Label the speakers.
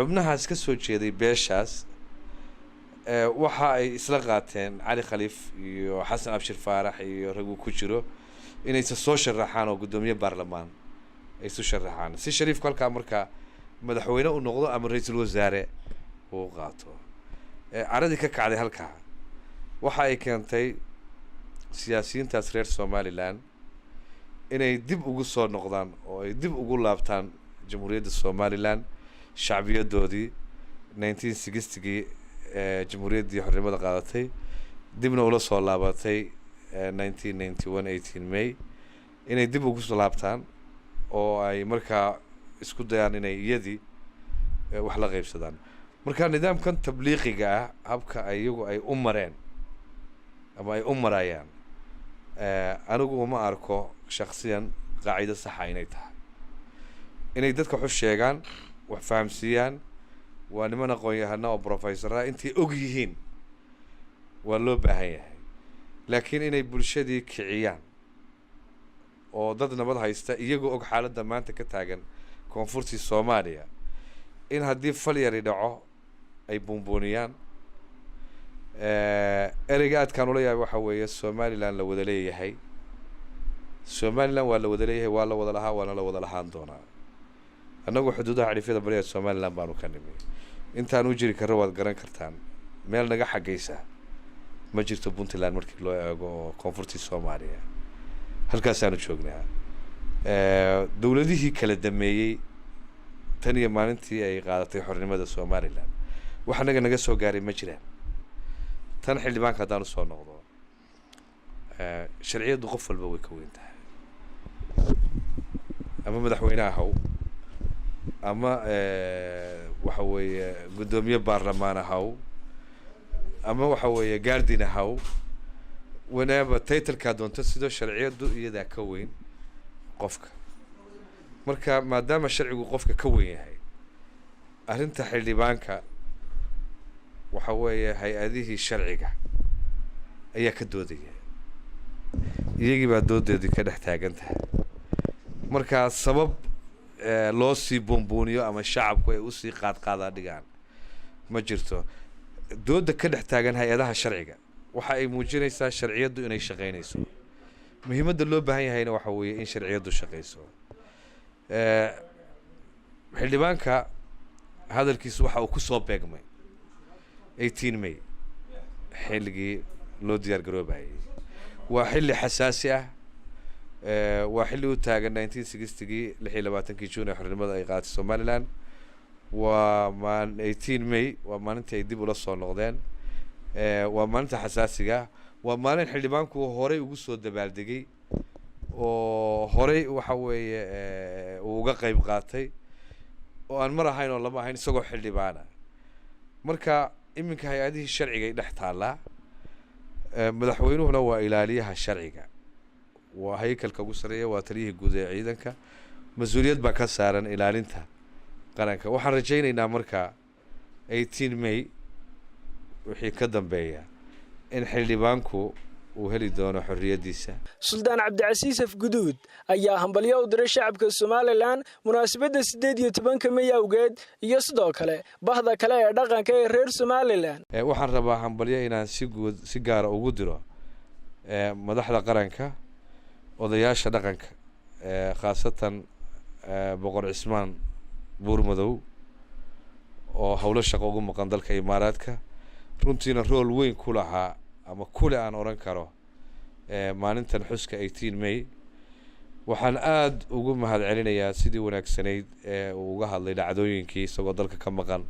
Speaker 1: xubnahaas ka soo jeeday beeshaas waxa ay isla qaateen cali khaliif iyo xasan abshir faarax iyo rag uu ku jiro inay soo sharaxaan oo gudoomiye baarlamaan ay soo sharaxaan si shariifku halka marka madaxweyne uu noqdo ama ra'iisul wasaare uu qaato aradii ka kacday halka waxa ay keentay siyaasiyiintaas reer Somaliland inay dib ugu soo noqdaan oo ay dib ugu laabtaan jamhuuriyadda Somaliland shacbiyadoodii 1960-gii jamhuuriyaddii xornimada qaadatay dibna ula soo laabatay 1991 18 May inay dib ugu soo laabtaan oo ay markaa isku dayaan inay iyadii wax la qaybsadaan marka nidaamkan tabliiqiga ah habka iyagu ay u mareen ama ay u marayaan anigu uma arko shakhsiyan qaacido sax ah inay tahay inay dadka xus sheegaan wax fahamsiiyaan waa niman aqoon-yahano oo professor intii og yihiin waa loo baahan yahay laakiin inay bulshadii kiciyaan oo dad nabad haysta iyagoo og xaaladda maanta ka taagan koonfurtii Soomaaliya in haddii fal yari dhaco ay buunbuuniyaan ereyga aadkaan ula yaabay waxa weeye Somaliland la wada leeyahay Somaliland waa la wada leeyahay waa la wada lahaa waana la wada lahaan doonaa annagu xuduudaha xariifyada bariga Somaliland baanu ka nimay intaan u jiri karo waad garan kartaan meel naga xagaysa ma jirto Puntland markii loo eego koonfurtii Soomaaliya halkaas aanu joognaa dawladihii kala dameeyay tan iyo maalintii ay qaadatay xornimada Somaliland waxa naga soo gaaray ma jiraan tan xildhibaanka hadaan soo noqdo sharciyadu qof walba way ka weyn tahay ama madaxweynaha haw ama waxa weeye gudoomiye baarlamaan haw ama waxa weeye gaardina haw wanaaba title-ka doonto sidoo sharciyadu iyada ka weyn qofka marka maadaama sharcigu qofka ka weyn yahay arrinta xildhibaanka waxa weeye hay'adihii sharciga ayaa ka doodaya iyagii baa doodeedii ka dhex taagan tahay marka sabab loo sii buunbuuniyo ama shacabku ay u sii qaadqaadaa dhigaan ma jirto dooda ka dhex taagan hay'adaha sharciga waxa ay muujinaysaa sharciyadu inay shaqeynayso muhiimadda loo baahan yahayna waxa weeye in sharciyadu shaqeyso xildhibaanka hadalkiisu waxa uu ku soo beegmay 18 May xilligii loo diyaar garoobayay waa xilli xasaasi ah waa xilli u taagan 1960-gii 26 June xornimada ay qaadatay Somaliland waa 18 May waa maalintii ay dib ula soo noqdeen waa maalinta xasaasiga waa maalin xildhibaanku horey ugu soo dabaaldegay oo horey waxa weeye uu uga qayb qaatay oo aan mar ahayn oo lama ahayn isagoo xildhibaana marka iminka hay'adihii sharciga ay dhex taalaa madaxweynuhuna waa ilaaliyaha sharciga waa hay'adka ugu sareeya waa taliyihii guud ee ciidanka mas'uuliyad baa ka saaran ilaalinta qaranka waxaan rajaynaynaa marka 18 May wixii ka dambeeya in xildhibaanku uu heli doono xorriyadiisa
Speaker 2: Suldaan Cabdicasiis Afguduud ayaa hambalyo u diray shacabka Somaliland munaasabadda 18 May awgeed iyo sidoo kale bahda kale ee dhaqanka ee reer Somaliland
Speaker 1: waxaan rabaa hambalyo inaan si gaar ah ugu diro madaxda qaranka odayaasha dhaqanka khaasatan boqor Cismaan Buurmadow oo hawlo shaqo ugu maqan dalka Imaaraadka runtiina rool weyn ku lahaa ama kule aan oran karo maalintan xuska 18 May waxaan aad ugu mahad celinayaa sidii wanaagsanayd uu uga hadlay dhacdooyinkii isagoo dalka ka maqan